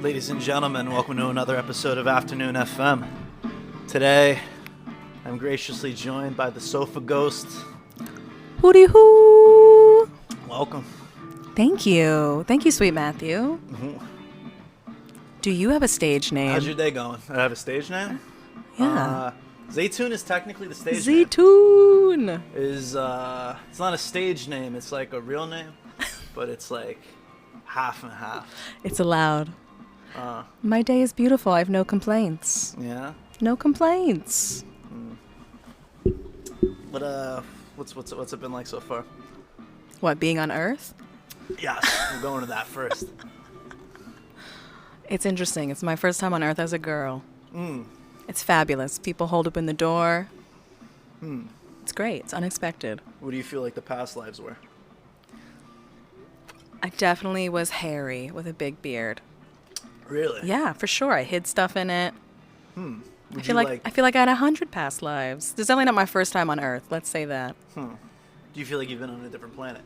Ladies and gentlemen, welcome to another episode of Afternoon FM. Today, I'm graciously joined by the Sofa Ghost. Hooty hoo! Welcome. Thank you. Thank you, sweet Matthew. Mm-hmm. Do you have a stage name? How's your day going? I have a stage name? Yeah. Zeitoun is technically the stage name. Zeitoun! It's not a stage name, it's like a real name, but it's like half and half. It's allowed. My day is beautiful. I have no complaints. Yeah? No complaints. But what's it been like so far? What, being on Earth? Yes, we're going to that first. It's interesting. It's my first time on Earth as a girl. Mm. It's fabulous. People hold open the door. Hmm. It's great. It's unexpected. What do you feel like the past lives were? I definitely was hairy with a big beard. Really? Yeah, for sure. I hid stuff in it. I feel like I had 100 past lives. This is definitely not my first time on Earth. Let's say that. Do you feel like you've been on a different planet?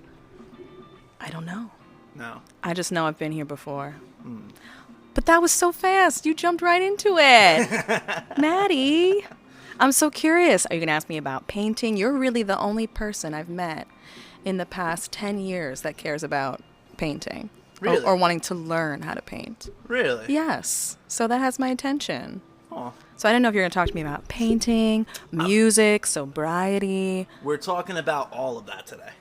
I don't know. No. I just know I've been here before. But that was so fast. You jumped right into it. Maddie. I'm so curious. Are you going to ask me about painting? You're really the only person I've met in the past 10 years that cares about painting. Really? Or wanting to learn how to paint. Really? Yes. So that has my attention. Oh. So I didn't know if you were going to talk to me about painting, music, sobriety. We're talking about all of that today.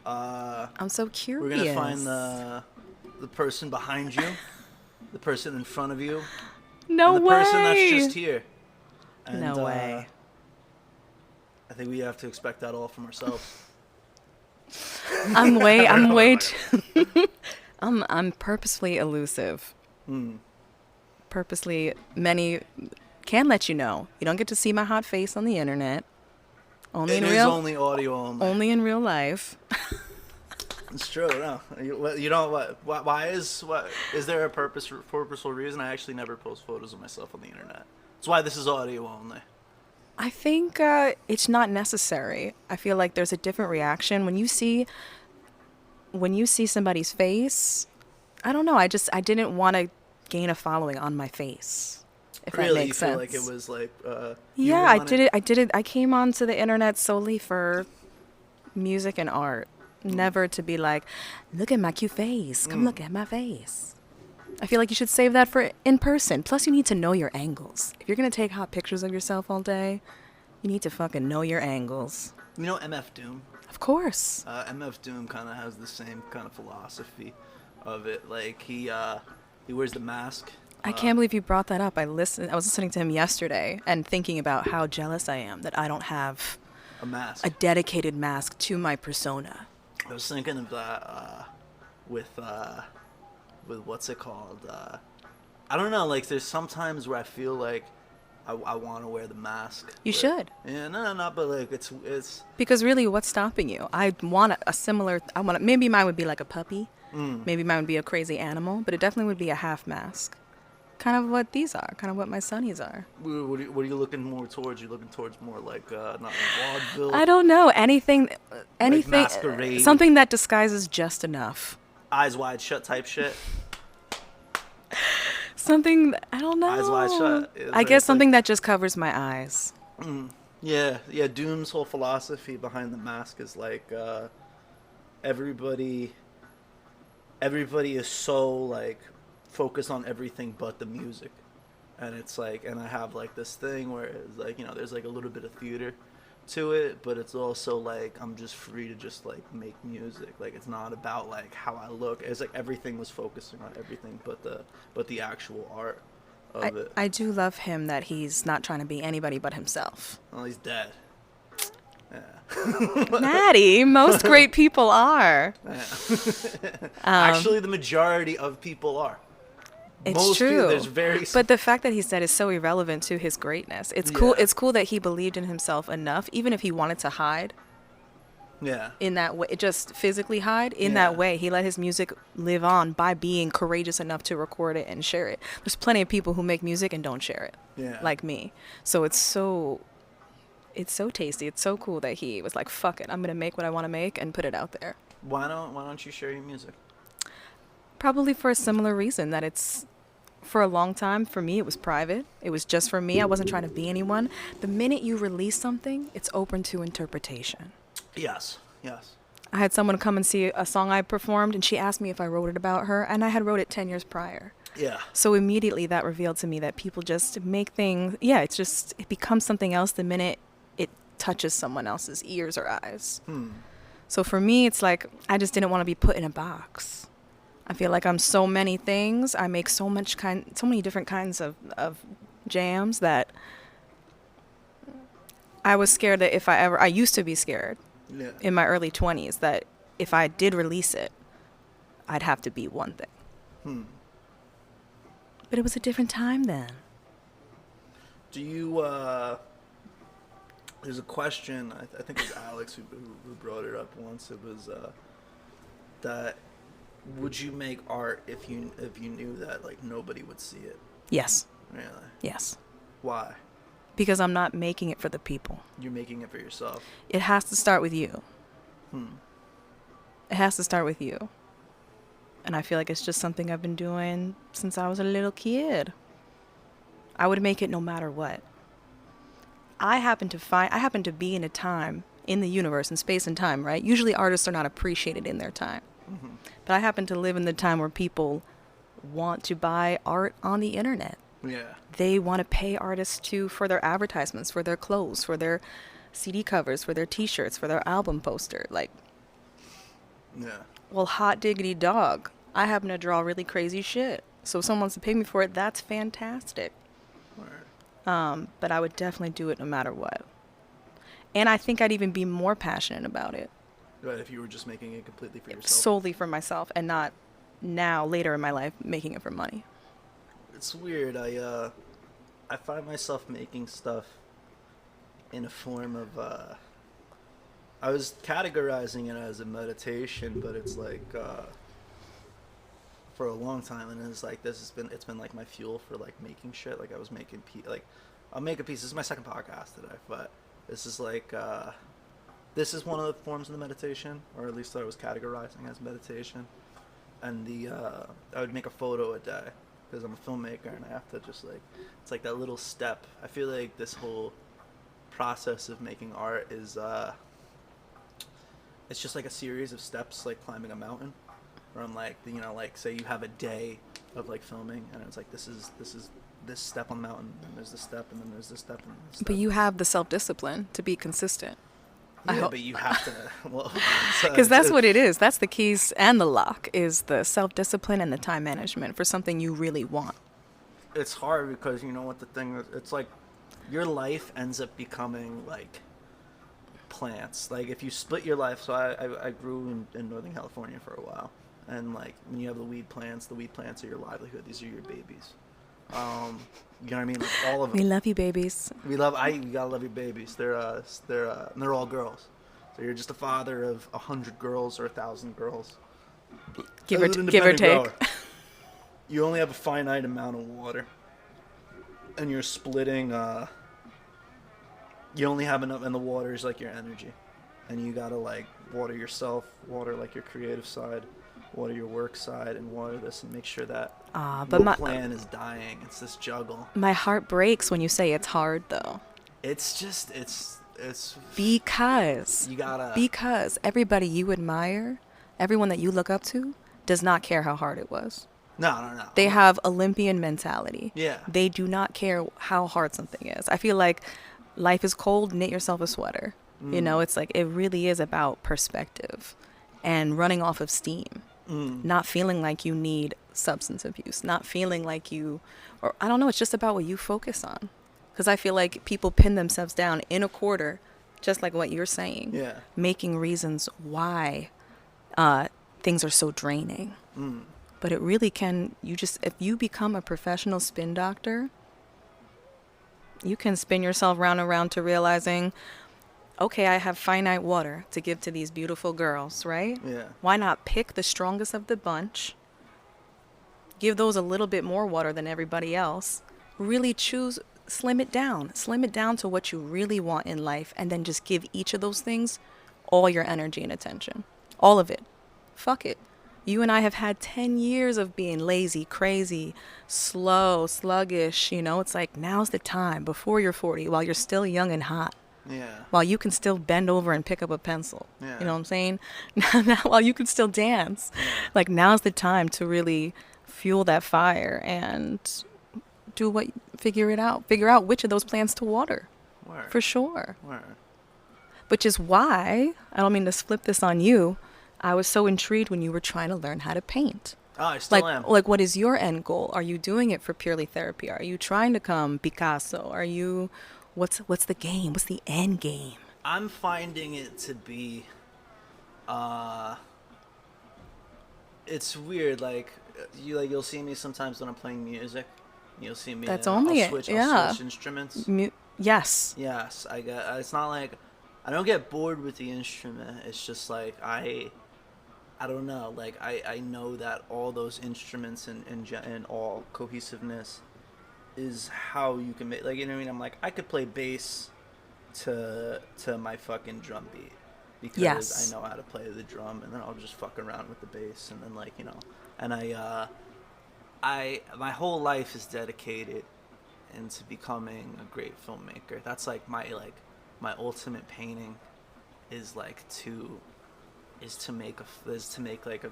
I'm so curious. We're going to find the person behind you, the person in front of you, No and the way. person that's just here. And, No way. I think we have to expect that all from ourselves. I'm purposefully elusive. Purposely, many can let you know. You don't get to see my hot face on the internet. Only only audio only. Only in real life. It's true. No, you know what? Why is there a purposeful reason? I actually never post photos of myself on the internet. That's why this is audio only. I think it's not necessary. I feel like there's a different reaction when you see somebody's face. I don't know. I didn't want to gain a following on my face. If Really, that makes sense. Feel like it was like. Yeah, I did it. I came onto the internet solely for music and art. Never to be like, look at my cute face. Come look at my face. I feel like you should save that for in person. Plus, you need to know your angles. If you're going to take hot pictures of yourself all day, you need to fucking know your angles. You know MF Doom? Of course. MF Doom kind of has the same kind of philosophy of it. Like, he wears the mask. I can't believe you brought that up. I was listening to him yesterday and thinking about how jealous I am that I don't have a mask, a dedicated mask to my persona. I was thinking of that with what's it called? I don't know. Like, there's sometimes where I feel like I want to wear the mask. You should. Yeah, no, but like it's because really, what's stopping you? I want a similar. Maybe mine would be like a puppy. Maybe mine would be a crazy animal, but it definitely would be a half mask. Kind of what these are. Kind of what my sunnies are. What are you looking more towards? You looking towards more like not like vaudeville? I don't know. Anything. Like masquerade. Something that disguises just enough. Eyes wide shut type shit. Something, I don't know. Eyes wide shut. I guess something that just covers my eyes. Yeah. Doom's whole philosophy behind the mask is like everybody is so like focused on everything but the music, and it's like, and I have like this thing where it's like, you know, there's like a little bit of theater to it, but it's also like I'm just free to just like make music. Like, it's not about like how I look. It's like everything was focusing on everything but the actual art of it. I do love him that he's not trying to be anybody but himself. Well, he's dead. Yeah. Maddie, most great people are. Yeah. Actually, the majority of people are. It's Most true. People, but the fact that he said is so irrelevant to his greatness. It's cool. It's cool that he believed in himself enough, even if he wanted to hide. Yeah. In that way, just physically hide. In that way, he let his music live on by being courageous enough to record it and share it. There's plenty of people who make music and don't share it. Yeah. Like me. So it's so tasty. It's so cool that he was like, "Fuck it, I'm gonna make what I want to make and put it out there." Why don't you share your music? Probably for a similar reason, that it's for a long time, for me, it was private. It was just for me. I wasn't trying to be anyone. The minute you release something, it's open to interpretation. Yes. Yes. I had someone come and see a song I performed, and she asked me if I wrote it about her, and I had wrote it 10 years prior. Yeah. So immediately that revealed to me that people just make things, it becomes something else the minute it touches someone else's ears or eyes. So for me, it's like, I just didn't want to be put in a box. I feel like I'm so many things. I make so many different kinds of jams that I was scared that I used to be scared in my early 20s that if I did release it, I'd have to be one thing. But it was a different time then. Do you, there's a question, I think it was Alex who brought it up once. It was that would you make art if you knew that like nobody would see it? Yes. Really? Yes. Why? Because I'm not making it for the people. You're making it for yourself. It has to start with you. It has to start with you. And I feel like it's just something I've been doing since I was a little kid. I would make it no matter what. I happen to be in a time in the universe, in space and time, right? Usually artists are not appreciated in their time. But I happen to live in the time where people want to buy art on the internet. Yeah. They want to pay artists for their advertisements, for their clothes, for their CD covers, for their t-shirts, for their album poster. Like, yeah. Well, hot diggity dog. I happen to draw really crazy shit. So if someone wants to pay me for it, that's fantastic. Right. But I would definitely do it no matter what. And I think I'd even be more passionate about it. Right, if you were just making it completely for yourself. Solely for myself and not now, later in my life, making it for money. It's weird. I find myself making stuff in a form of, I was categorizing it as a meditation, but it's like, for a long time, and it's like, it's been like my fuel for like making shit. Like I was making, I'll make a piece. This is my second podcast today, but this is like, this is one of the forms of the meditation, or at least I was categorizing as meditation. And I would make a photo a day because I'm a filmmaker and I have to just like, it's like that little step. I feel like this whole process of making art is, it's just like a series of steps, like climbing a mountain. Where I'm like, like say you have a day of like filming, and it's like this is this step on the mountain, and there's this step, and then there's this step, and this step. But you have the self-discipline to be consistent. Yeah, but you have to. Well, because that's what it is. That's the keys and the lock is the self-discipline and the time management for something you really want. It's hard because you know what the thing is. It's like your life ends up becoming like plants. Like if you split your life. So I grew in Northern California for a while. And like when you have the weed plants are your livelihood. These are your babies. You know what I mean? Like, all of them. We love you, babies. You gotta love your babies. They're all girls. So you're just a father of 100 girls or 1,000 girls. Give or take. Grower. You only have a finite amount of water, and you're splitting. You only have enough, and the water is like your energy, and you gotta like water yourself, water like your creative side. Water your work side and water this and make sure that no plan is dying. It's this juggle. My heart breaks when you say it's hard, though. It's just, it's because you gotta. Because everybody you admire, everyone that you look up to, does not care how hard it was. No. They have Olympian mentality. Yeah. They do not care how hard something is. I feel like life is cold, knit yourself a sweater. You know, it's like it really is about perspective and running off of steam. Not feeling like you need substance abuse, not feeling like or I don't know, it's just about what you focus on. Because I feel like people pin themselves down in a quarter, just like what you're saying, making reasons why things are so draining. But it really can, if you become a professional spin doctor, you can spin yourself round and round to realizing, okay, I have finite water to give to these beautiful girls, right? Yeah. Why not pick the strongest of the bunch, give those a little bit more water than everybody else, really slim it down to what you really want in life, and then just give each of those things all your energy and attention. All of it. Fuck it. You and I have had 10 years of being lazy, crazy, slow, sluggish. You know, it's like now's the time before you're 40 while you're still young and hot. Yeah. While you can still bend over and pick up a pencil. Yeah. You know what I'm saying? Now, while you can still dance. Yeah. Like now's the time to really fuel that fire and figure it out. Figure out which of those plants to water. Word. For sure. Word. Which is why, I don't mean to flip this on you, I was so intrigued when you were trying to learn how to paint. Oh, I still am. Like, what is your end goal? Are you doing it for purely therapy? Are you trying to become Picasso? Are you, what's the game? What's the end game? I'm finding it to be, it's weird. You'll see me sometimes when I'm playing music. You'll see me. That's only I'll switch instruments. Yes. Yes, I get. It's not like I don't get bored with the instrument. It's just like I don't know. Like I know that all those instruments and all cohesiveness is how you can make. Like, you know what I mean? I'm like, I could play bass to my fucking drum beat because Yes. I know how to play the drum, and then I'll just fuck around with the bass, and then like, you know, and my whole life is dedicated into becoming a great filmmaker. That's like my ultimate painting is to make like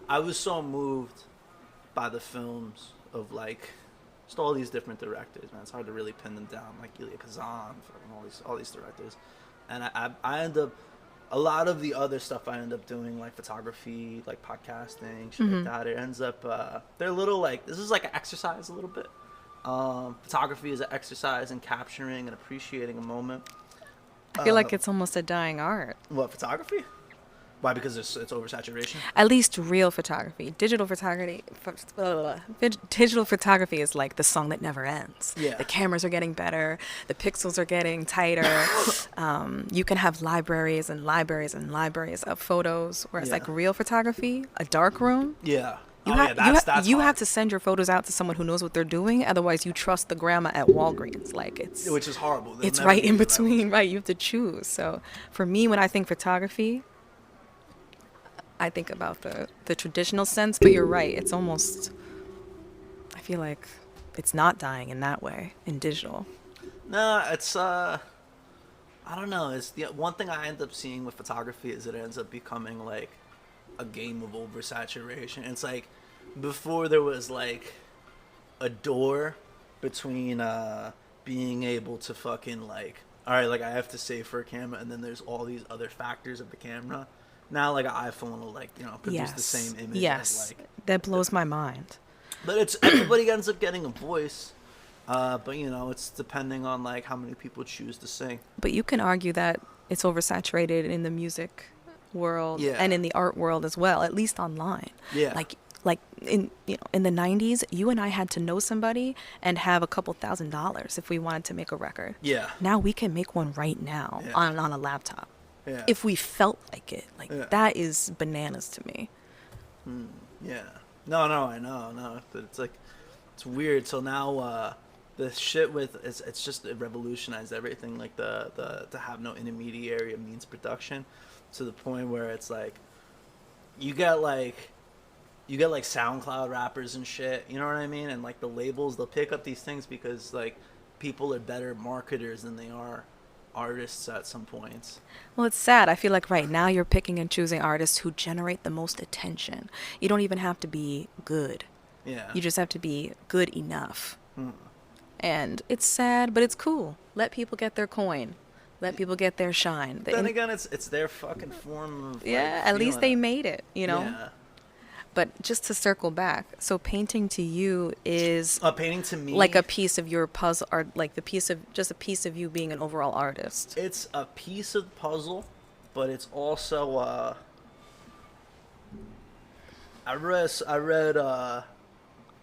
I was so moved by the films of like just all these different directors, man. It's hard to really pin them down, like Elia Kazan, all these directors, and I end up a lot of the other stuff I end up doing, like photography, like podcasting, shit like that. It ends up they're a little like, this is like an exercise a little bit. Photography is an exercise in capturing and appreciating a moment. I feel like it's almost a dying art. What, photography? Why? Because it's oversaturation? At least real photography. Digital photography is like the song that never ends. Yeah. The cameras are getting better. The pixels are getting tighter. You can have libraries and libraries and libraries of photos. Whereas like real photography, a dark room. Yeah. You have to send your photos out to someone who knows what they're doing. Otherwise, you trust the grandma at Walgreens. Like which is horrible. It's right in between. Right. You have to choose. So for me, when I think photography, I think about the traditional sense, but you're right. It's almost, I feel like it's not dying in that way in digital. No, it's I don't know. It's the one thing I end up seeing with photography is it ends up becoming like a game of oversaturation. It's like before there was like a door between being able to fucking like, all right, like I have to save for a camera, and then there's all these other factors of the camera. Now, like an iPhone will like, you know, produce the same image. Yes, as, like, that blows my mind. But it's everybody ends up getting a voice. But you know, it's depending on like how many people choose to sing. But you can argue that it's oversaturated in the music world and in the art world as well, at least online. Yeah. Like in in the 90s, you and I had to know somebody and have a couple $1,000s if we wanted to make a record. Yeah. Now we can make one right now on a laptop. Yeah. If we felt like it. Like that is bananas to me. Yeah. No, I know. No, but it's like it's weird. So now the shit with it's just it revolutionized everything. Like the to have no intermediary of means production, to the point where it's like you get like SoundCloud rappers and shit. You know what I mean? And like the labels, they'll pick up these things because like people are better marketers than they are artists at some points. Well, it's sad. I feel like right now you're picking and choosing artists who generate the most attention. You don't even have to be good. Yeah. You just have to be good enough. And it's sad, but it's cool. Let people get their coin. Let people get their shine. Then again, it's their fucking form of at least they made it, you know? Yeah. But just to circle back, so painting to you is painting to me like a piece of your puzzle, or like a piece of you being an overall artist. It's a piece of the puzzle, but it's also I read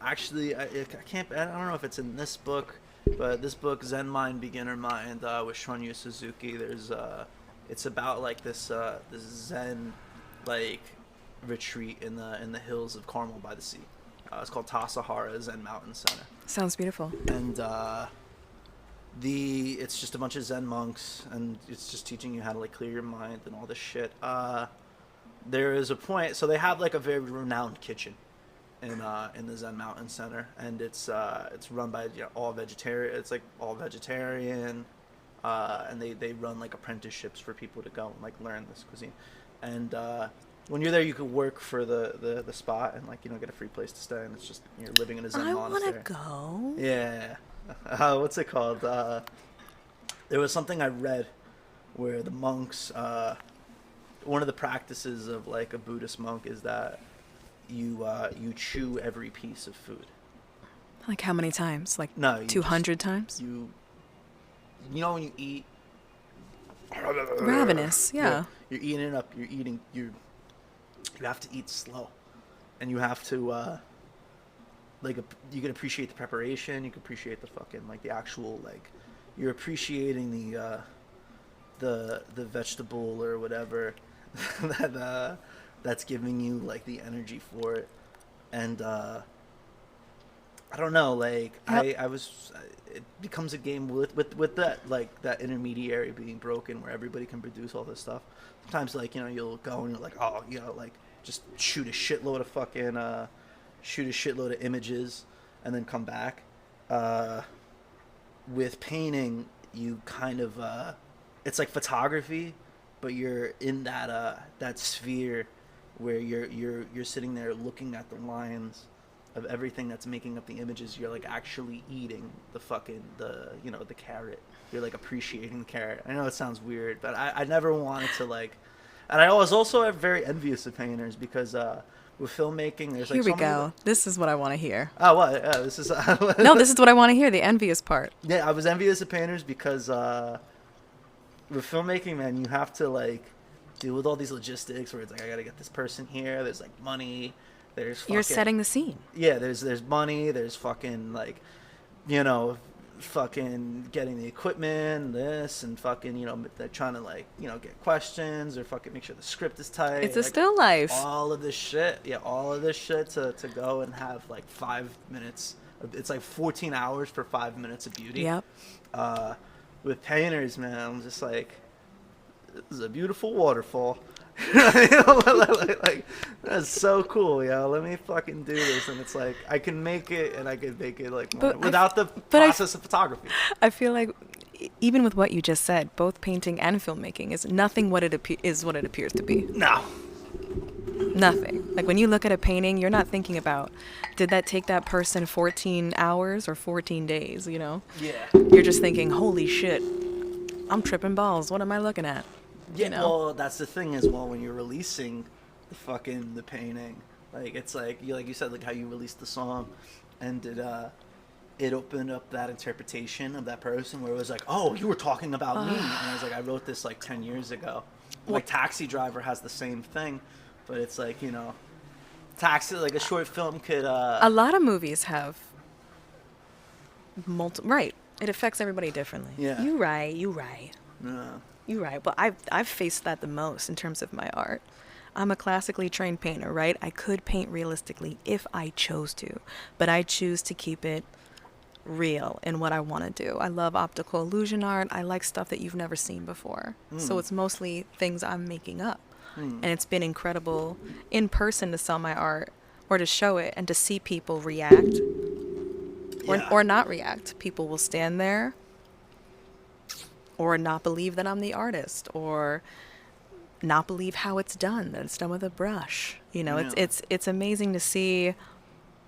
actually I don't know if it's in this book, but this book Zen Mind Beginner Mind with Shunryu Suzuki. There's it's about like this Zen like retreat in the hills of Carmel by the sea. It's called Tassajara Zen Mountain Center. Sounds beautiful. And it's just a bunch of Zen monks, and it's just teaching you how to like clear your mind and all this shit. there is a point. So they have like a very renowned kitchen in the Zen Mountain Center, and it's run by all vegetarian. It's like all vegetarian, and they run like apprenticeships for people to go and like learn this cuisine. And when you're there, you could work for the spot and like get a free place to stay, and it's just you're living in a Zen monastery. I want to go. Yeah. What's it called? There was something I read where the monks, one of the practices of like a Buddhist monk is that you chew every piece of food. Like how many times? Like no, 200 times? You when you eat ravenous, yeah. You're eating it up. You have to eat slow, and you have to you can appreciate the preparation. You can appreciate the fucking like the actual like you're appreciating the vegetable or whatever that's giving you like the energy for it. And I don't know, like yep. It becomes a game with that like that intermediary being broken where everybody can produce all this stuff. Sometimes like you'll go and you're like, oh, like just shoot a shitload of images and then come back. With painting, you kind of it's like photography, but you're in that sphere where you're sitting there looking at the lines of everything that's making up the images. You're like actually eating the carrot. You're like appreciating the carrot. I know it sounds weird, but I never wanted to like, and I was also very envious of painters because with filmmaking, there's like here we go. This is what I want to hear. Oh, what? This is no, this is what I want to hear. The envious part. Yeah, I was envious of painters because with filmmaking, man, you have to like deal with all these logistics where it's like I gotta get this person here. There's like money. You're setting the scene. Yeah, there's money. There's fucking like, fucking getting the equipment, this and fucking they're trying to like get questions or fucking make sure the script is tight. It's a still life. All of this shit, to go and have like 5 minutes. It's like 14 hours for 5 minutes of beauty. Yep. With painters, man, I'm just like, this is a beautiful waterfall. Like that's so cool, let me fucking do this. And it's like I can make it, and I can make it like without the process of photography. I feel like even with what you just said, both painting and filmmaking is nothing what it appears to be. No, nothing. Like when you look at a painting, you're not thinking about, did that take that person 14 hours or 14 days, Yeah. You're just thinking, holy shit, I'm tripping balls. What am I looking at? Yeah, well, that's the thing as well when you're releasing the painting. Like it's like you said, like how you released the song, and it opened up that interpretation of that person where it was like, oh, you were talking about me, and I was like, I wrote this like 10 years ago. Like Taxi Driver has the same thing, but it's like Taxi, like a short film could. A lot of movies have right. It affects everybody differently. Yeah. You right. Yeah. You're right. Well, I've faced that the most in terms of my art. I'm a classically trained painter, right? I could paint realistically if I chose to, but I choose to keep it real in what I want to do. I love optical illusion art. I like stuff that you've never seen before. So it's mostly things I'm making up. And it's been incredible in person to sell my art or to show it and to see people react or not react. People will stand there or not believe that I'm the artist, or not believe how it's done, that it's done with a brush. It's amazing to see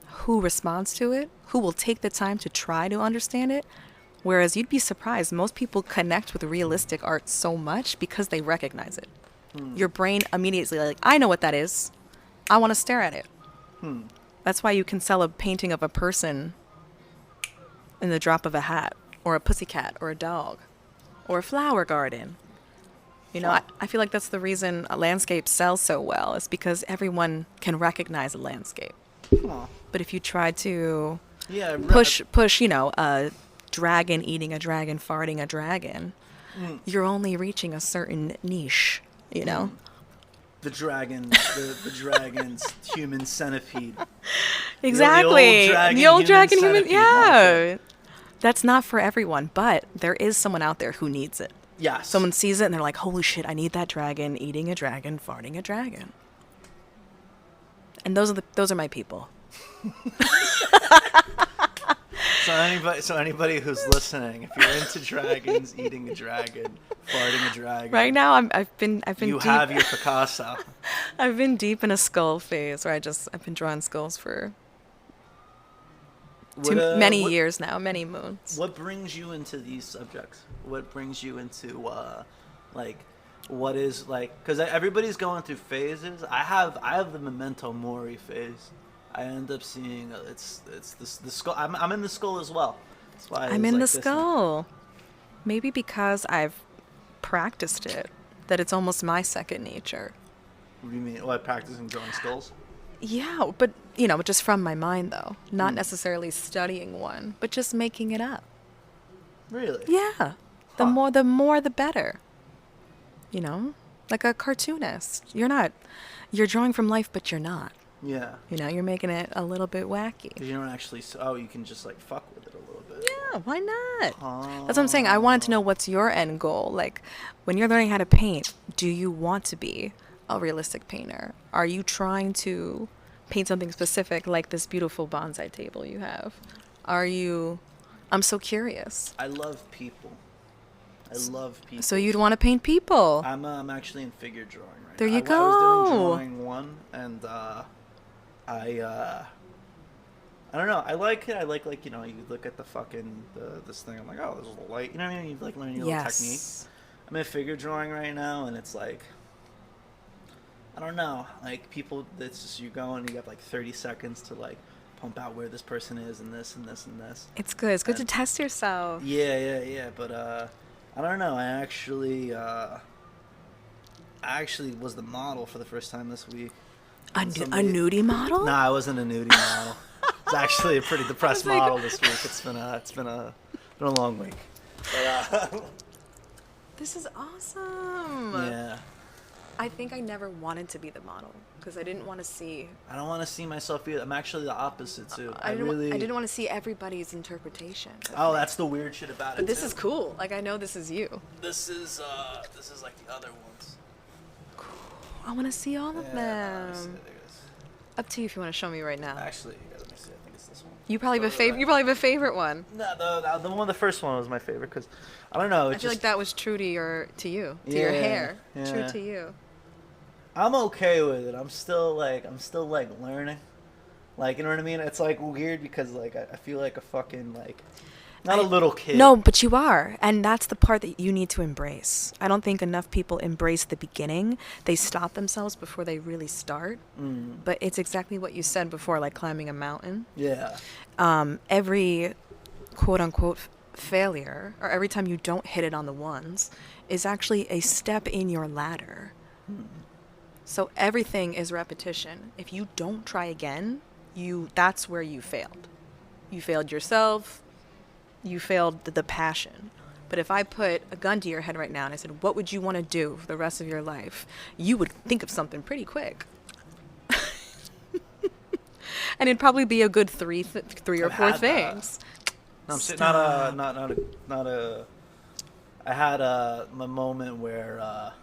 who responds to it, who will take the time to try to understand it. Whereas you'd be surprised, most people connect with realistic art so much because they recognize it. Your brain immediately like, I know what that is. I want to stare at it. That's why you can sell a painting of a person in the drop of a hat, or a pussycat, or a dog, or a flower garden. I feel like that's the reason a landscape sells so well, is because everyone can recognize a landscape. But if you try to push, a dragon eating a dragon, farting a dragon, you're only reaching a certain niche, The dragon's human centipede. Exactly. The old dragon human, yeah. That's not for everyone, but there is someone out there who needs it. Yes. Someone sees it and they're like, holy shit, I need that dragon eating a dragon, farting a dragon. And those are my people. So anybody who's listening, if you're into dragons, eating a dragon, farting a dragon, Right now I've been you deep, have your Picasso. I've been deep in a skull phase where I've been drawing skulls for many years now, many moons. What brings you into these subjects? What brings you into like what is like? Because everybody's going through phases. I have the memento mori phase. I end up seeing it's the skull. I'm in the skull as well. That's why I'm in the skull. Maybe because I've practiced it, that it's almost my second nature. What do you mean? What, practicing drawing skulls? Yeah, but just from my mind though, not necessarily studying one, but just making it up. Really? Yeah. The more the better. Like a cartoonist. You're drawing from life, but you're not. Yeah. You're making it a little bit wacky. You don't actually. Oh, you can just like fuck with it a little bit. Yeah, why not? That's what I'm saying. I wanted to know what's your end goal. Like, when you're learning how to paint, do you want to be a realistic painter? Are you trying to paint something specific, like this beautiful bonsai table you have? I'm so curious. I love people. So you'd want to paint people. I'm actually in figure drawing right now. There you go. I was doing drawing one, and I don't know. I like it. I like you look at the fucking this thing. I'm like, oh, there's a little light. You know what I mean? You like learn your little technique. I'm in figure drawing right now, and it's like, I don't know. Like people, it's just you go and you have like 30 seconds to like pump out where this person is and this and this and this. It's good. It's good to test yourself. Yeah. But I don't know. I actually was the model for the first time this week. A nudie model? Nah, I wasn't a nudie model. It's actually a pretty depressed model this week. It's been a long week. But, this is awesome. Yeah. I think I never wanted to be the model because I didn't want to see. I don't want to see myself either. I'm actually the opposite too. I didn't want to see everybody's interpretation. Oh, that's the weird shit about it. But this is cool. Like I know this is you. This is like the other ones. Cool. I want to see all of them. Up to you if you want to show me right now. Actually, let me see. I think it's this one. You probably have a favorite one. No, the first one was my favorite because I don't know. I feel like that was true to your hair. Yeah. True to you. I'm okay with it. I'm still learning. Like, you know what I mean? It's like weird because like I feel like a fucking like not a little kid. No, but you are. And that's the part that you need to embrace. I don't think enough people embrace the beginning. They stop themselves before they really start. But it's exactly what you said before, like climbing a mountain. Yeah. Every quote unquote failure, or every time you don't hit it on the ones, is actually a step in your ladder. So everything is repetition. If you don't try again, that's where you failed. You failed yourself. You failed the passion. But if I put a gun to your head right now and I said, what would you want to do for the rest of your life? You would think of something pretty quick. And it'd probably be a good three or four things. No, I had a moment where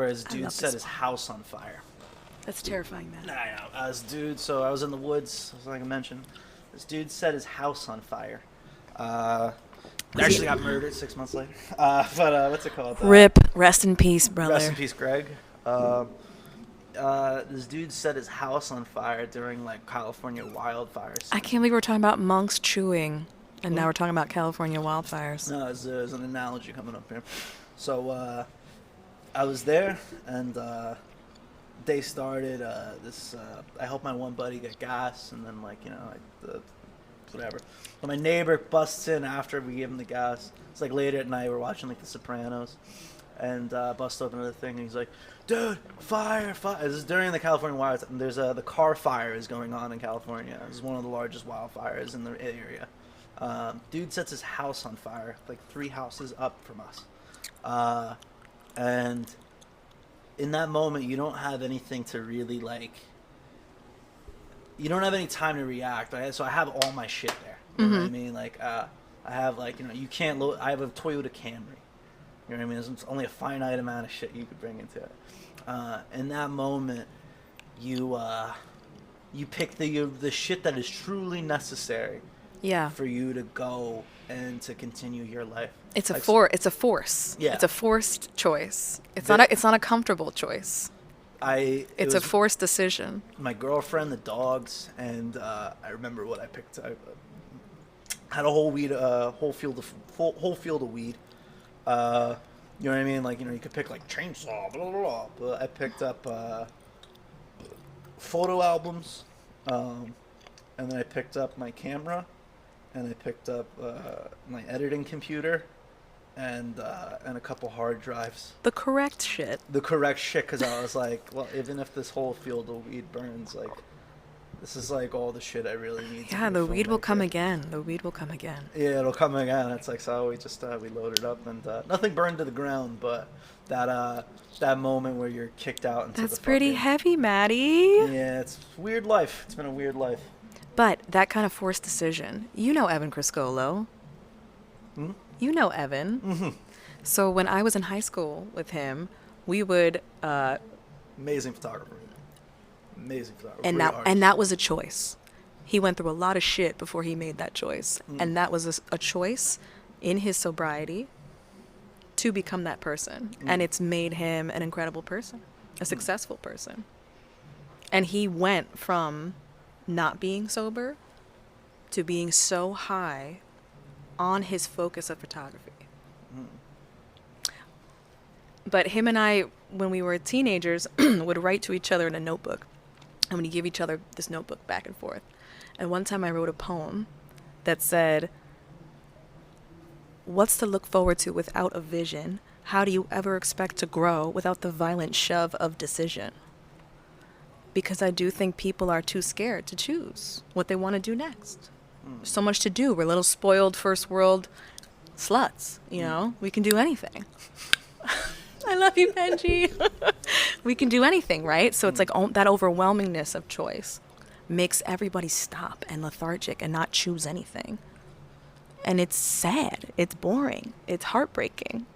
his dude set his house on fire. That's terrifying, man. I know. So I was in the woods, like I mentioned. This dude set his house on fire. Actually got murdered 6 months later. But what's it called? RIP. Rest in peace, brother. Rest in peace, Greg. This dude set his house on fire during like California wildfires. I can't believe we're talking about monks chewing, and now we're talking about California wildfires. No, there's an analogy coming up here. So I was there, and they started I helped my one buddy get gas, and then whatever. So my neighbor busts in after we gave him the gas. It's like later at night, we're watching like The Sopranos, and busts open the thing, and he's like, "Dude, fire!" This is during the California wildfires. And there's the car fire is going on in California. This is one of the largest wildfires in the area. Dude sets his house on fire, like 3 houses up from us, and in that moment, you don't have anything to really like. You don't have any time to react. Right? So I have all my shit there. You know what I mean? Like I have you can't load. I have a Toyota Camry. You know what I mean? There's only a finite amount of shit you could bring into it. In that moment, you you pick the shit that is truly necessary Yeah. for you to go and to continue your life. It's a Like, it's a force. Yeah. It's a forced choice. The- It's not a comfortable choice. It It's a was forced decision. my girlfriend, the dogs, and I remember what I picked. I had a whole field of weed. You know what I mean? Like, you could pick like chainsaw, blah blah blah. But I picked up photo albums, and then I picked up my camera, and I picked up my editing computer, and a couple hard drives. The correct shit. The correct shit, because I was like, well, even if this whole field of weed burns, like, this is like all the shit I really need. Yeah, the weed will come again. The weed will come again. Yeah, it'll come again. It's like, so we just we loaded up, and nothing burned to the ground, but that moment where you're kicked out into That's the pretty fucking, heavy, Maddie. Yeah, it's weird life. It's been a weird life. But that kind of forced decision. You know Evan Criscolo. Hmm? You know Evan. Mm-hmm. So when I was in high school with him, we would Amazing photographer. Amazing photographer. and that was a choice. He went through a lot of shit before he made that choice. And that was a choice in his sobriety to become that person. And it's made him an incredible person, a successful person. And he went from not being sober to being so high on his focus of photography. But him and I, when we were teenagers, would write to each other in a notebook. And we'd give each other this notebook back and forth. And one time I wrote a poem that said, "What's to look forward to without a vision? How do you ever expect to grow without the violent shove of decision?" Because I do think people are too scared to choose what they want to do next. There's so much to do. We're little spoiled first world sluts, you know? We can do anything. I love you, Benji. We can do anything, right? So it's like that overwhelmingness of choice makes everybody stop and lethargic and not choose anything. And it's sad. It's boring. It's heartbreaking.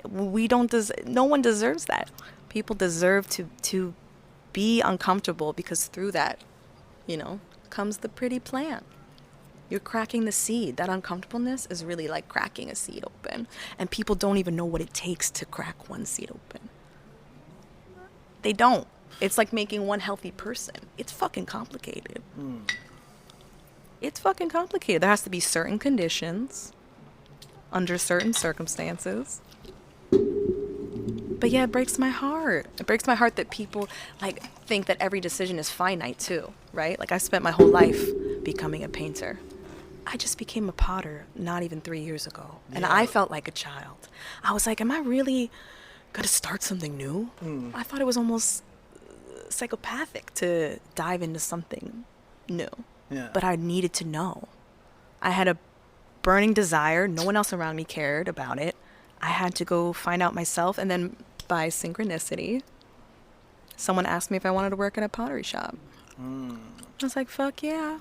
No one deserves that. People deserve to be uncomfortable, because through that, comes the pretty plant. You're cracking the seed. That uncomfortableness is really like cracking a seed open. And people don't even know what it takes to crack one seed open. They don't. It's like making one healthy person. It's fucking complicated. It's fucking complicated. There has to be certain conditions, under certain circumstances. But yeah, it breaks my heart. It breaks my heart that people think that every decision is finite too, right? Like, I spent my whole life becoming a painter. I just became a potter not even 3 years ago. And I felt like a child. I was like, am I really going to start something new? I thought it was almost psychopathic to dive into something new. Yeah. But I needed to know. I had a burning desire. No one else around me cared about it. I had to go find out myself. And then by synchronicity, someone asked me if I wanted to work at a pottery shop. I was like, fuck yeah.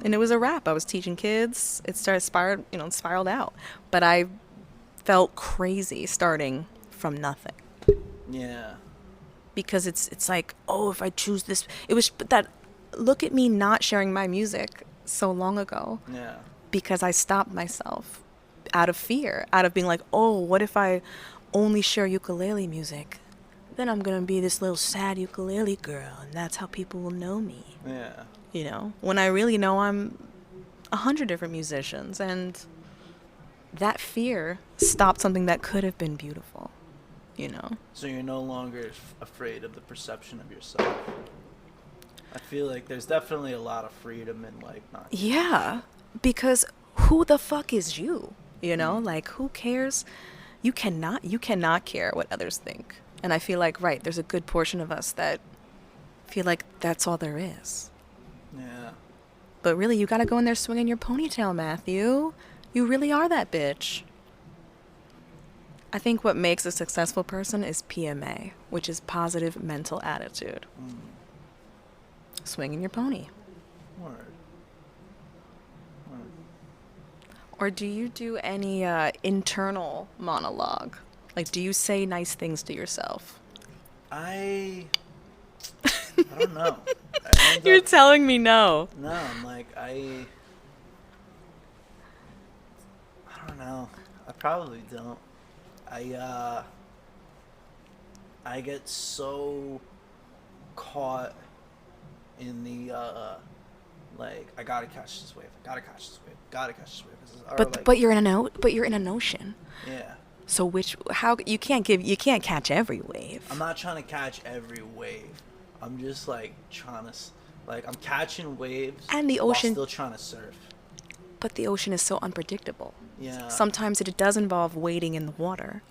And it was a wrap. I was teaching kids. It spiraled out. But I felt crazy starting from nothing. Yeah. Because it's like, oh, if I choose this, it was that. Look at me not sharing my music so long ago. Yeah. Because I stopped myself out of fear, out of being like, oh, what if I only share ukulele music? Then I'm gonna be this little sad ukulele girl, and that's how people will know me. Yeah. When I really know I'm 100 different musicians, and that fear stopped something that could have been beautiful, So you're no longer afraid of the perception of yourself. I feel like there's definitely a lot of freedom in not. Yeah, because who the fuck is you? Like, who cares? You cannot care what others think. And I feel like, right, there's a good portion of us that feel like that's all there is. Yeah. But really, you gotta go in there swinging your ponytail, Matthew. You really are that bitch. I think what makes a successful person is PMA, which is positive mental attitude. Swinging your pony. Word. Or do you do any internal monologue? Like, do you say nice things to yourself? I don't know. I end You're up, telling me no. no, I'm like, I don't know. I probably don't. I, uh, I get so caught in the, like, I gotta catch this wave. I gotta catch this wave. Gotta catch this wave. Or like, But you're in an ocean. yeah. So how you can't catch every wave. I'm not trying to catch every wave. I'm just like trying to, like, I'm catching waves And the while ocean, still trying to surf. but the ocean is so unpredictable. Yeah. Sometimes it does involve wading in the water.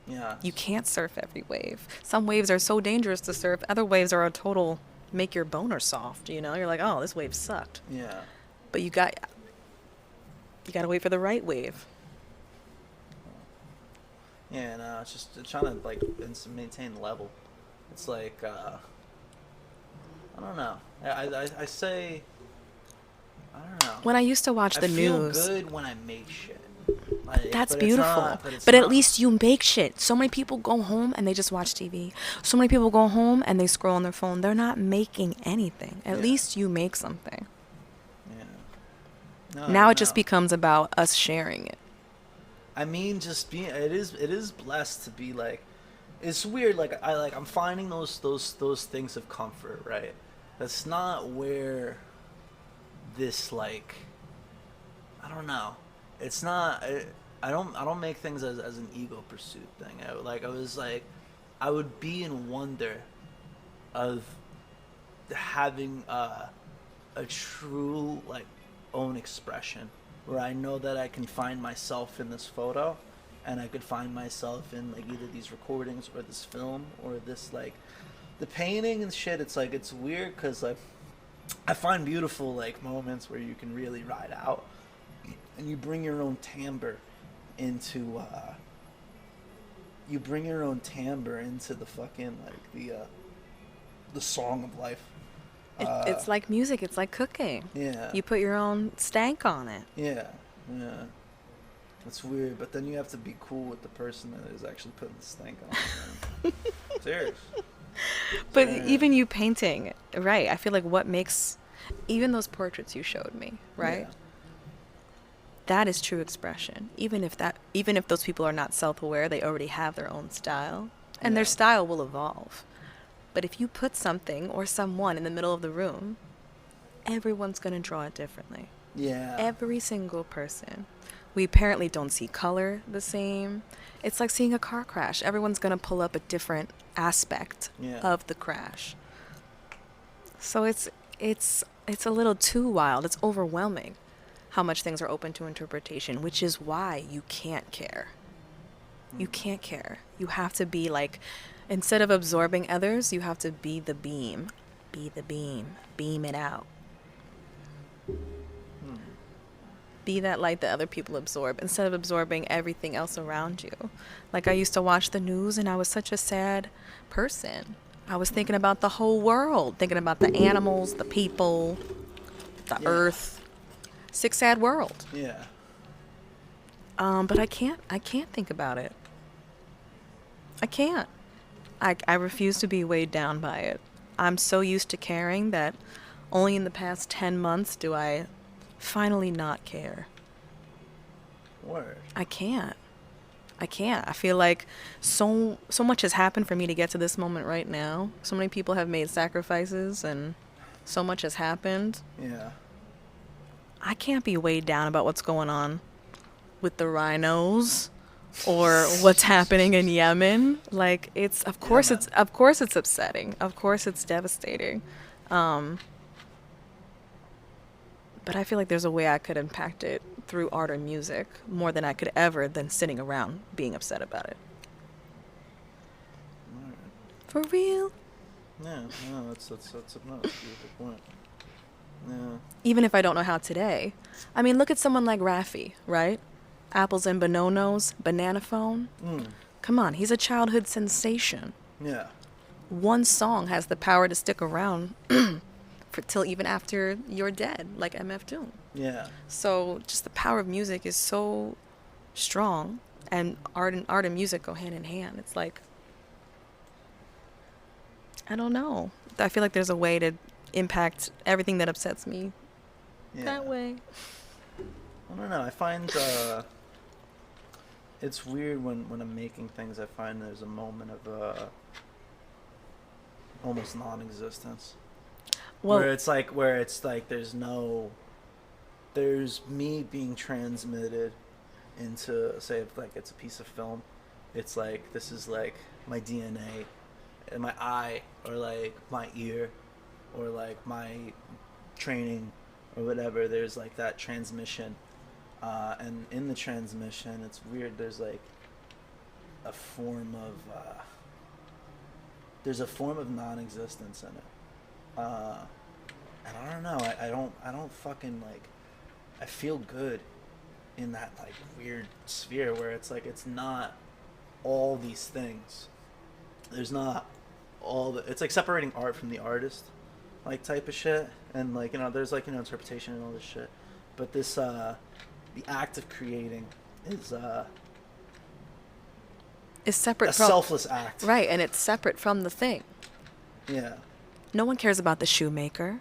Yeah. You can't surf every wave. Some waves are so dangerous to surf. Other waves are a total make your boner soft. You know, you're like, oh, this wave sucked. Yeah. But you got to wait for the right wave. Yeah, no, it's just trying to like maintain level. It's like I don't know. I say I don't know. When I used to watch the I feel news, good when I make shit. Like, that's but beautiful. It's not, But at not. least you make shit. So many people go home and they just watch TV. So many people go home and they scroll on their phone. They're not making anything. At least you make something. Yeah. No, Now it just becomes about us sharing it. I mean, just being it is blessed to be like, it's weird. Like I'm finding those things of comfort, right? That's not where this like, I don't know. It's not. I don't make things as an ego pursuit thing. I would be in wonder of having a true like own expression where I know that I can find myself in this photo, and I could find myself in like either these recordings or this film or this like the painting and shit. It's like it's weird because like I find beautiful like moments where you can really ride out and you bring your own timbre into the fucking like the song of life. It's like music. It's like cooking. Yeah. You put your own stank on it. Yeah, yeah. It's weird, but then you have to be cool with the person that is actually putting the stank on it. Serious. But even you painting, right? I feel like what makes even those portraits you showed me, right? Yeah. That is true expression. Even if those people are not self-aware, they already have their own style, and their style will evolve. But if you put something or someone in the middle of the room, everyone's going to draw it differently. Yeah. Every single person. We apparently don't see color the same. It's like seeing a car crash. Everyone's going to pull up a different aspect of the crash. So it's a little too wild. It's overwhelming how much things are open to interpretation, which is why you can't care. You can't care. You have to be like, instead of absorbing others, you have to be the beam. Be the beam. Beam it out. Be that light that other people absorb instead of absorbing everything else around you. Like I used to watch the news and I was such a sad person. I was thinking about the whole world, thinking about the animals, the people, the earth. Sick, sad world. Yeah. But I can't think about it. I can't. I refuse to be weighed down by it. I'm so used to caring that only in the past 10 months do I finally not care. Word. I can't. I feel like so much has happened for me to get to this moment right now. So many people have made sacrifices and so much has happened. Yeah. I can't be weighed down about what's going on with the rhinos or what's happening in Yemen. Like of course it's upsetting. Of course it's devastating. But I feel like there's a way I could impact it through art or music more than I could ever than sitting around being upset about it. Right. For real? Yeah, no, that's a beautiful point. Yeah. Even if I don't know how today. I mean, look at someone like Raffi, right? Apples and Bononos, Banana Phone. Come on, he's a childhood sensation. Yeah. One song has the power to stick around till even after you're dead, like MF Doom. Yeah. So just the power of music is so strong, and art and music go hand in hand. It's like I don't know. I feel like there's a way to impact everything that upsets me that way. I don't know. I find it's weird when I'm making things. I find there's a moment of almost non-existence, Well, where it's like there's me being transmitted into, say, if like it's a piece of film. It's like this is like my DNA, and my eye, or like my ear, or like my training, or whatever. There's like that transmission. And in the transmission, it's weird. There's like a form of non-existence in it, and I don't know. I don't fucking like. I feel good in that like weird sphere where it's like it's not all these things. There's not all the. It's like separating art from the artist, like type of shit, and like there's like interpretation and all this shit, but this the act of creating is separate a from selfless act, right, and it's separate from the thing. Yeah. No one cares about the shoemaker.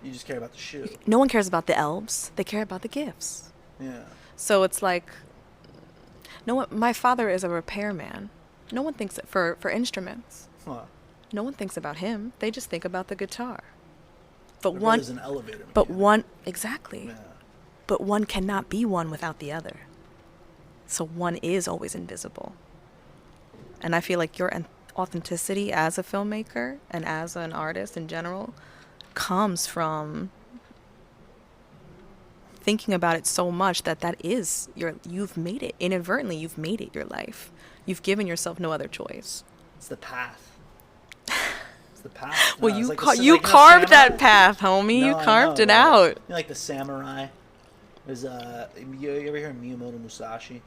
You just care about the shoe. No one cares about the elves. They care about the gifts. Yeah. So it's like, no one. My father is a repairman. No one thinks it for instruments. Huh. No one thinks about him. They just think about the guitar. But My one. brother's an elevator mechanic. But one exactly. Yeah. But one cannot be one without the other. So one is always invisible. And I feel like your authenticity as a filmmaker and as an artist in general comes from thinking about it so much that is you've made it inadvertently. You've made it your life. You've given yourself no other choice. It's the path. It's the path. Well, No, you it's like you like, carved samurai? that path, homie. No, You I carved know, it right? out. Like the samurai. There's you ever hear of Miyamoto Musashi?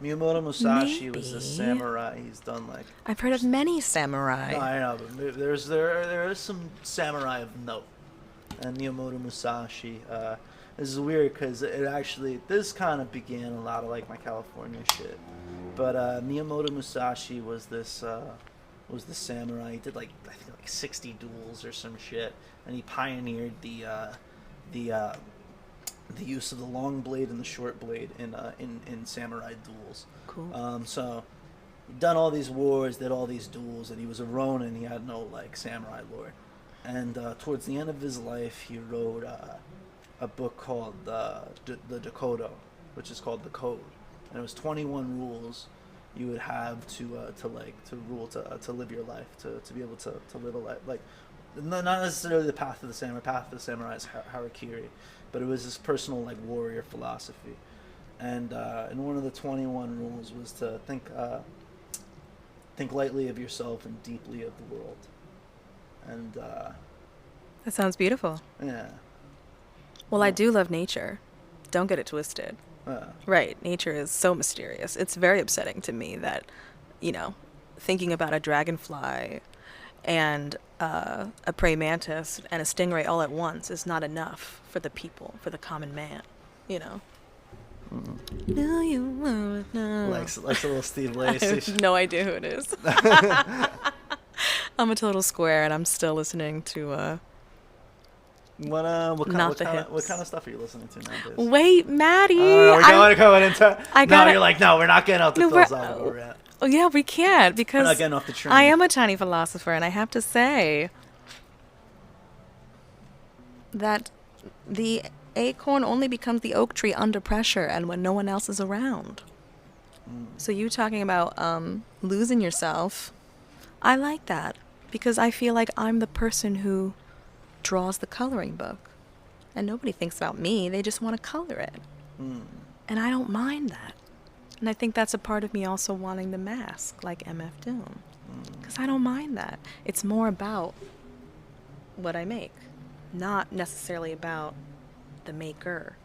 Miyamoto Musashi was a Maybe. samurai. He's done like. I've heard of many samurai. No, I know, but there is some samurai of note, and Miyamoto Musashi. This is weird because this kind of began a lot of like my California shit, but Miyamoto Musashi was this samurai. He did like I think like 60 duels or some shit, and he pioneered the use of the long blade and the short blade in samurai duels. Cool. So he'd done all these wars, did all these duels, and he was a ronin. He had no like samurai lore. And towards the end of his life, he wrote a book called the Dakoto, which is called the Code, and it was 21 rules you would have to live your life, to be able to live a life like. Not necessarily the path of the samurai. Path of the samurai is harakiri, but it was this personal like warrior philosophy, and one of the 21 rules was to think lightly of yourself and deeply of the world, and That sounds beautiful. yeah. Well, I do love nature. Don't get it twisted. Yeah. Right. Nature is so mysterious. It's very upsetting to me that, thinking about a dragonfly and a praying mantis and a stingray all at once is not enough for the people, for the common man, Do you wanna know? Like a little Steve I Lacy. have no idea who it is. I'm a total square, and I'm still listening to. What Not the kind hips. of stuff are you listening to nowadays? Wait, Maddie. We're going into. I No, gotta- you're like, no, we're not getting off the No, we're- philosophical where we're at. Oh, yeah, we can't We're because not getting off the train. I am a tiny philosopher, and I have to say that the acorn only becomes the oak tree under pressure and when no one else is around. So you talking about losing yourself, I like that because I feel like I'm the person who draws the coloring book, and nobody thinks about me. They just want to color it, and I don't mind that. And I think that's a part of me also wanting the mask, like MF Doom, because I don't mind that. It's more about what I make, not necessarily about the maker.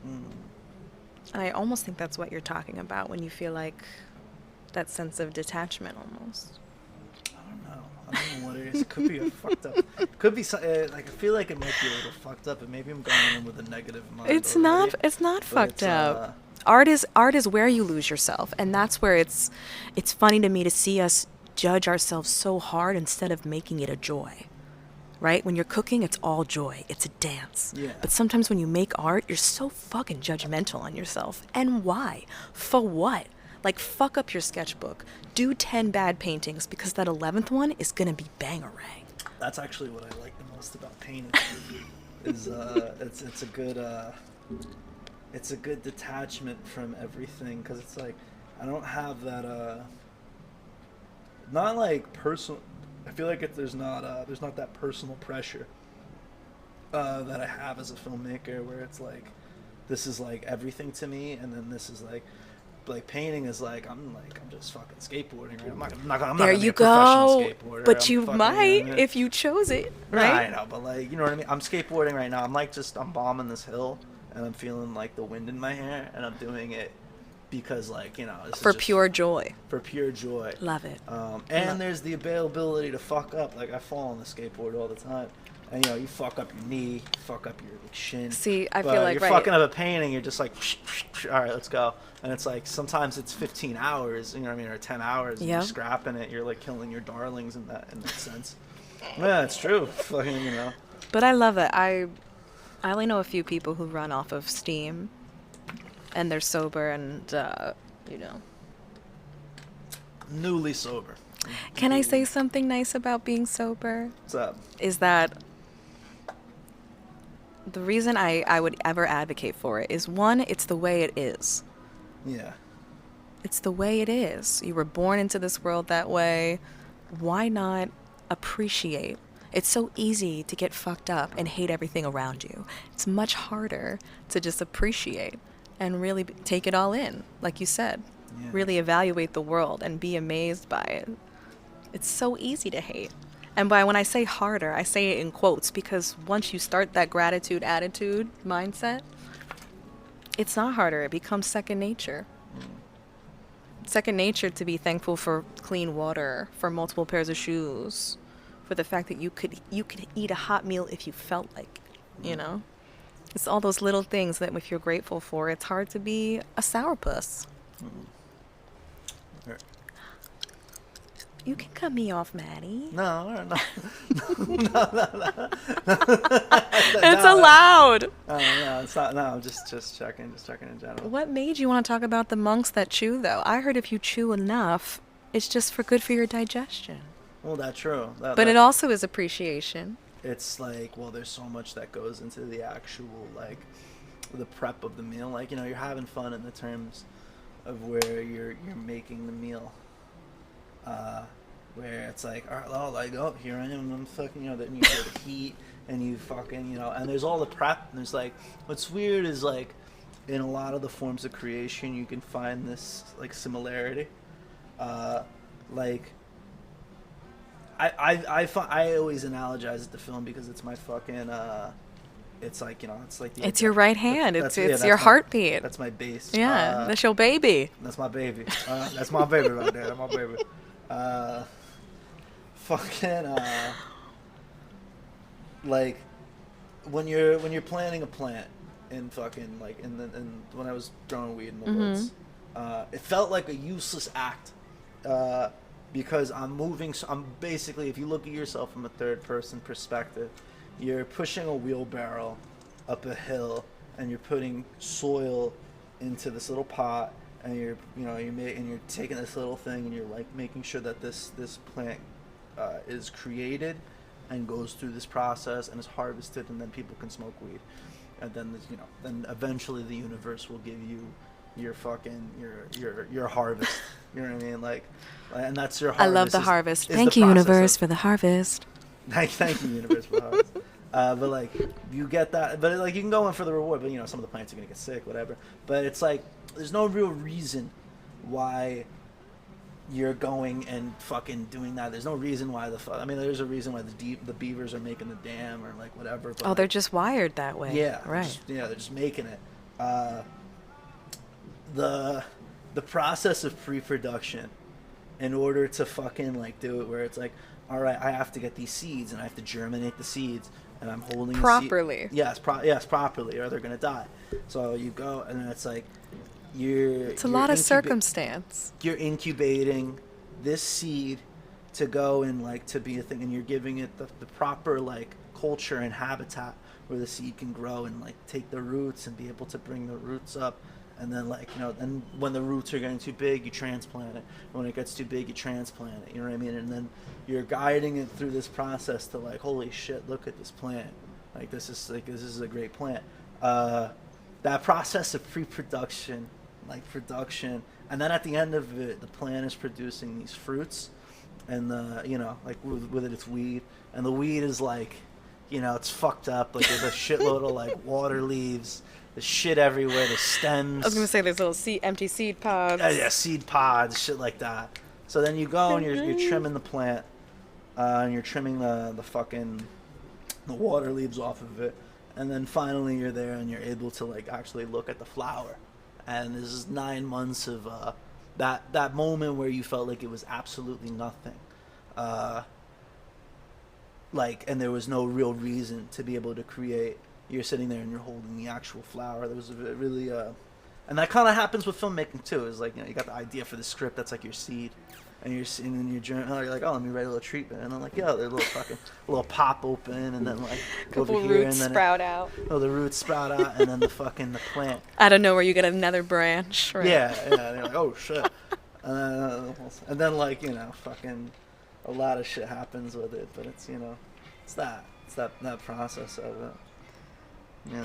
And I almost think that's what you're talking about when you feel like that sense of detachment almost. I don't know what it is. It could be a fucked up. Could be like I feel like it might be a little fucked up, and maybe I'm going in with a negative mind. It's already, not. It's not but fucked it's, up. Art is where you lose yourself, and that's where it's funny to me to see us judge ourselves so hard instead of making it a joy. Right? When you're cooking, it's all joy. It's a dance. Yeah. But sometimes when you make art, you're so fucking judgmental on yourself. And why? For what? Like, fuck up your sketchbook. Do 10 bad paintings because that 11th one is going to be bangarang. That's actually what I like the most about painting. Is it's a good detachment from everything, because it's like I don't have that not like personal. I feel like there's not that personal pressure that I have as a filmmaker, where it's like this is like everything to me, and then this is like painting is like I'm just fucking skateboarding. Right? I'm not gonna be a professional skateboarder. But you might if you chose it, right? Nah, I know, but like, you know what I mean. I'm skateboarding right now. I'm bombing this hill, and I'm feeling like the wind in my hair, and I'm doing it because, like, you know, for pure joy. For pure joy. Love it. And there's the availability to fuck up. Like, I fall on the skateboard all the time. And, you know, you fuck up your knee, you fuck up your shin. See, I feel like, you're fucking up a painting, you're just like, all right, let's go. And it's like, sometimes it's 15 hours, you know what I mean, or 10 hours, and you're scrapping it, you're like killing your darlings in that sense. Yeah, it's true. Fucking, you know. But I love it. I only know a few people who run off of steam, and they're sober, and you know, newly sober. Can I say something nice about being sober? What's up? Is that the reason I would ever advocate for it is, one, it's the way it is. Yeah. It's the way it is. You were born into this world that way. Why not appreciate? It's so easy to get fucked up and hate everything around you. It's much harder to just appreciate and really take it all in, like you said. Yeah. Really evaluate the world and be amazed by it. It's so easy to hate. And when I say harder, I say it in quotes, because once you start that gratitude attitude mindset, it's not harder. It becomes second nature. Second nature to be thankful for clean water, for multiple pairs of shoes, for the fact that you could eat a hot meal if you felt like it, you know? It's all those little things that if you're grateful for, it's hard to be a sourpuss. You can cut me off, Maddie. No. It's allowed. No, it's not. No, I'm just checking in general. What made you want to talk about the monks that chew, though? I heard if you chew enough, it's just good for your digestion. Well, that's true. But it also is appreciation. It's like, well, there's so much that goes into the actual, like, the prep of the meal. Like, you know, you're having fun in the terms of where you're making the meal. Where it's like, all right, well, like, oh, here I am, I'm fucking, you know, then you get the heat, and you fucking, you know, and there's all the prep, and there's like, what's weird is, like, in a lot of the forms of creation, you can find this, like, similarity. Like, I always analogize it to film because it's my fucking, it's like, you know, it's like it's your right hand. It's your heartbeat. That's my base. Yeah, that's your baby. That's my baby. That's my baby right there. That's my baby. Fucking like when you're planting a plant in fucking, like, in when I was growing weed in the woods, it felt like a useless act. Because I'm basically, if you look at yourself from a third person perspective, you're pushing a wheelbarrow up a hill, and you're putting soil into this little pot, and you're taking this little thing, and you're like making sure that this plant is created and goes through this process and is harvested, and then people can smoke weed, and then then eventually the universe will give you your fucking your harvest. You know what I mean? Like, and that's your harvest. I love the harvest. Thank you, universe, for the harvest. Thank you, universe, for the harvest. But like, you get that. But like, you can go in for the reward. But, you know, some of the plants are gonna get sick, whatever. But it's like, there's no real reason why you're going and fucking doing that. There's no reason why I mean, there's a reason why the beavers are making the dam or like whatever. But they're just wired that way. Yeah. Right. They're just making it. The process of pre-production, in order to fucking like do it, where it's like, all right, I have to get these seeds and I have to germinate the seeds, and I'm holding properly. Yes, properly, or they're gonna die. So you go, and then it's like it's a lot of circumstance. You're incubating this seed to go and like to be a thing, and you're giving it the proper like culture and habitat where the seed can grow and like take the roots and be able to bring the roots up. And then, like, you know, and when the roots are getting too big, you transplant it. When it gets too big, you transplant it. You know what I mean? And then you're guiding it through this process to, like, holy shit, look at this plant. Like, this is a great plant. That process of pre-production, like, production, and then at the end of it, the plant is producing these fruits. And, you know, like, with it, it's weed. And the weed is, like, you know, it's fucked up. Like, there's a shitload of, like, water leaves. There's shit everywhere. There's stems. I was gonna say there's little empty seed pods. Yeah, seed pods, shit like that. So then you go and you're trimming the plant, and you're trimming the water leaves off of it, and then finally you're there and you're able to like actually look at the flower, and this is 9 months of that moment where you felt like it was absolutely nothing, like, and there was no real reason to be able to create. You're sitting there and you're holding the actual flower. There was a really, and that kind of happens with filmmaking too. Is like, you know, you got the idea for the script, that's like your seed, and you're like, oh, let me write a little treatment, and then like, yeah, there's a little pop open, and then like a couple roots sprout out. Oh, the roots sprout out, and then the plant. Out of nowhere, you get another branch. Right? Yeah. They're like, oh shit, and then like, you know, fucking a lot of shit happens with it, but it's, you know, it's that process of it. You know.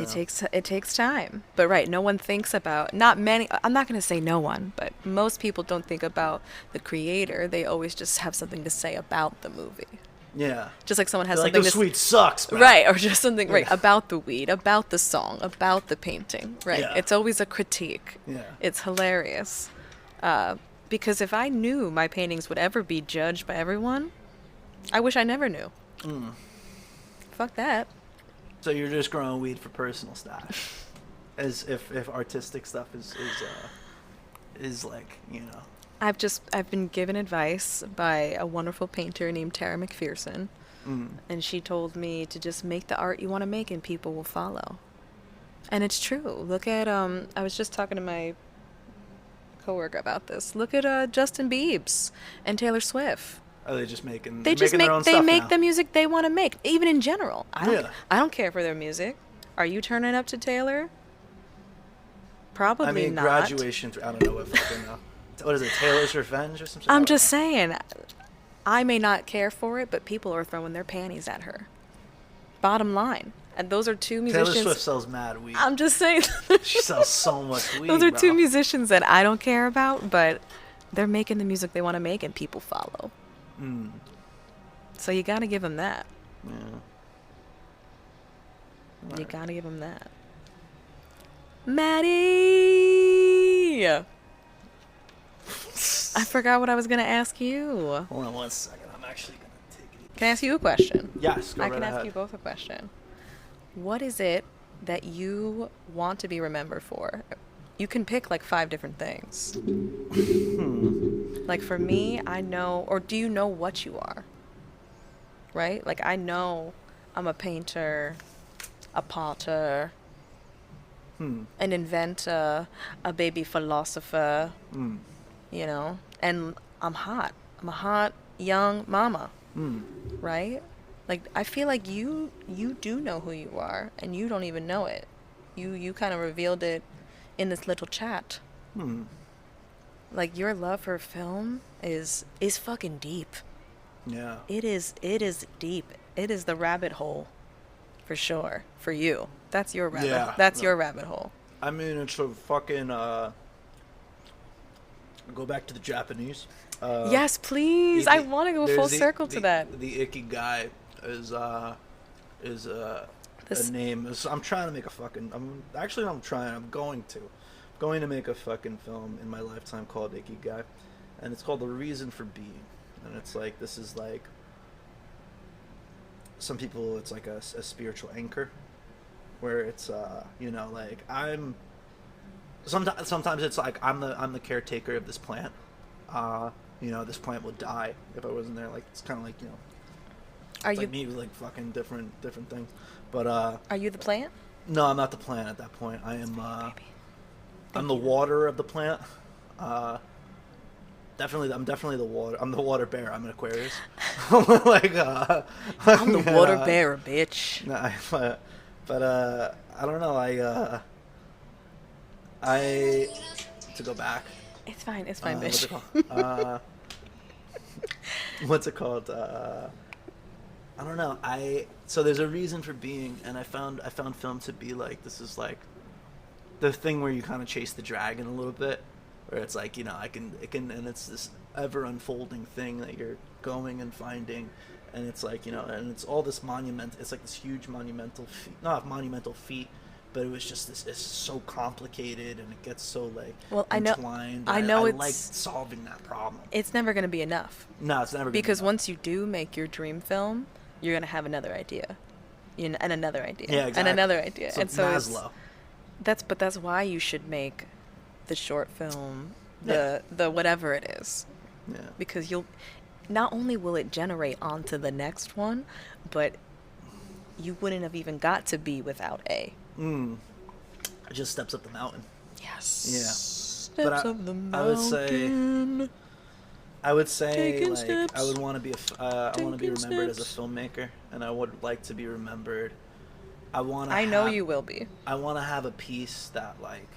It takes time, but right, no one thinks about, not many, I'm not going to say no one, but most people don't think about the creator. They always just have something to say about the movie. Yeah. Just like someone has like, something this weed sucks, bro. Right, or just something, right, about the weed, about the song, about the painting, right? Yeah. It's always a critique. Yeah. It's hilarious. Because if I knew my paintings would ever be judged by everyone, I wish I never knew. Fuck that. So you're just growing weed for personal stash, as if artistic stuff is like, you know. I've been given advice by a wonderful painter named Tara McPherson, and she told me to just make the art you want to make and people will follow. And it's true. Look at I was just talking to my coworker about this. Look at Justin Biebs and Taylor Swift. Are they just making? They just their own stuff make now? the music they want to make, even in general. I don't care for their music. Are you turning up to Taylor? Probably not. I mean, not. Graduation. I don't know what fucking. What is it? Taylor's Revenge or something? I'm just saying. I may not care for it, but people are throwing their panties at her. Bottom line. And those are two musicians. Taylor Swift sells mad weed. I'm just saying. She sells so much weed. Those are bro. two musicians that I don't care about, but they're making the music they want to make and people follow. So you gotta give them that. Yeah. You gotta give them that. Maddie! I forgot what I was gonna ask you. Hold on 1 second. I'm actually gonna take it. Can I ask you a question? Yes, go I right can ahead. ask you both a question. What is it that you want to be remembered for? You can pick like 5 different things. Like for me, I know, or do you know what you are? Right? Like I know I'm a painter, a potter, an inventor, a baby philosopher, you know, and I'm hot. I'm a hot young mama, right? Like I feel like you do know who you are, and you don't even know it. You kind of revealed it in this little chat. Like your love for film is fucking deep. Yeah. It is deep. It is the rabbit hole, for sure. For you, that's your rabbit. Yeah. That's your rabbit hole. I mean, it's a fucking. Go back to the Japanese. Yes, please. I want to go full circle to that. The Ikigai is a name. I'm trying to make a fucking. I'm going to make a fucking film in my lifetime called Ikigai, and it's called The Reason for Being, and it's like, this is like, some people, it's like a spiritual anchor, where it's you know, like sometimes it's like I'm the caretaker of this plant. You know, this plant would die if I wasn't there. Like, it's kind of like, you know, like me with like fucking different things. But are you the plant? No, I'm not the plant at that point. I am I'm the water of the plant. definitely. I'm definitely the water. I'm the water bear. I'm an Aquarius. I'm like, I'm the water bear, bitch. Nah, but I don't know. I to go back. It's fine, bitch. What's it called? What's it called? I don't know. So there's a reason for being, and I found film to be like, this is like the thing where you kind of chase the dragon a little bit, where it's like, you know, it can, and it's this ever unfolding thing that you're going and finding, and it's like, you know, and it's all this it's like this huge monumental feat, not monumental feat, but it was just this, it's so complicated and it gets so like entwined. I like solving that problem. It's never going to be enough. No, it's never gonna because be once you do make your dream film, you're going to have another idea, and another idea, yeah, exactly. and another idea, so and so Maslow. That's why you should make the short film, the whatever it is, because you'll not only will it generate onto the next one, but you wouldn't have even got to B without A. It just steps up the mountain. Yes. Yeah. Steps up the mountain. I would say Taking like steps, I would want to be I want to be remembered steps. as a filmmaker, and I would like to be remembered. I know you will be. I want to have a piece that like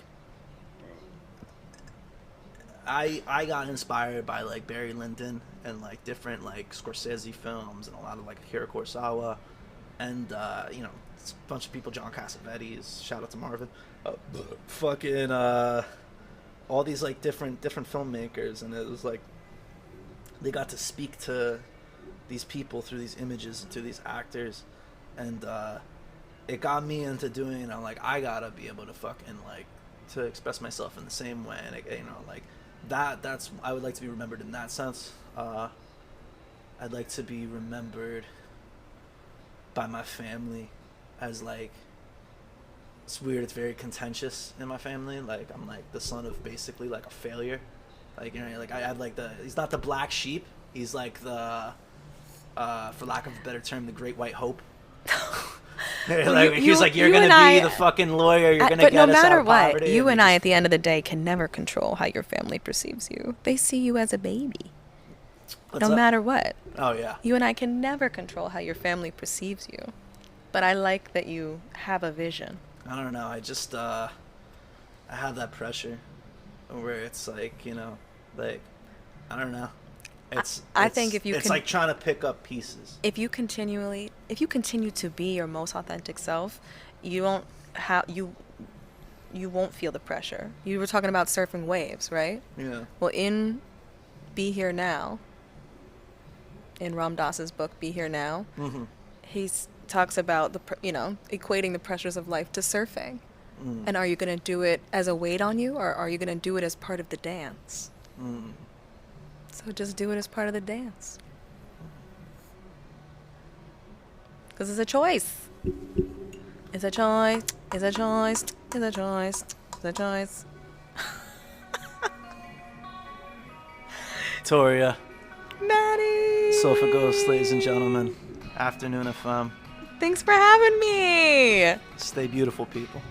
I got inspired by like Barry Lyndon and like different like Scorsese films and a lot of like Akira Kurosawa and you know, it's a bunch of people, John Cassavetes, shout out to Marvin, fucking all these like different filmmakers, and it was like they got to speak to these people through these images and through these actors, and it got me into doing, you know, like I gotta be able to fucking like to express myself in the same way, and you know, like that's I would like to be remembered in that sense. I'd like to be remembered by my family as like, it's weird, it's very contentious in my family, like I'm like the son of basically like a failure, like, you know, like I had like he's not the black sheep, he's like the for lack of a better term, the great white hope. Like, he was like, you're gonna be the fucking lawyer, you're gonna get us out of poverty. But no matter what, you and I at the end of the day can never control how your family perceives you. They see you as a baby. No matter what. Oh yeah. You and I can never control how your family perceives you. But I like that you have a vision. I don't know, I just I have that pressure where it's like, you know, like I don't know. I think if you it's like trying to pick up pieces. If you continue to be your most authentic self, you won't feel the pressure. You were talking about surfing waves, right? Yeah. Well, in Be Here Now, in Ram Dass's book Be Here Now, he talks about equating the pressures of life to surfing. And are you going to do it as a weight on you, or are you going to do it as part of the dance? So just do it as part of the dance. Because it's a choice. It's a choice. It's a choice. It's a choice. It's a choice. Victoria. Maddie. Sofa Ghost, ladies and gentlemen. Afternoon FM. Thanks for having me. Stay beautiful, people.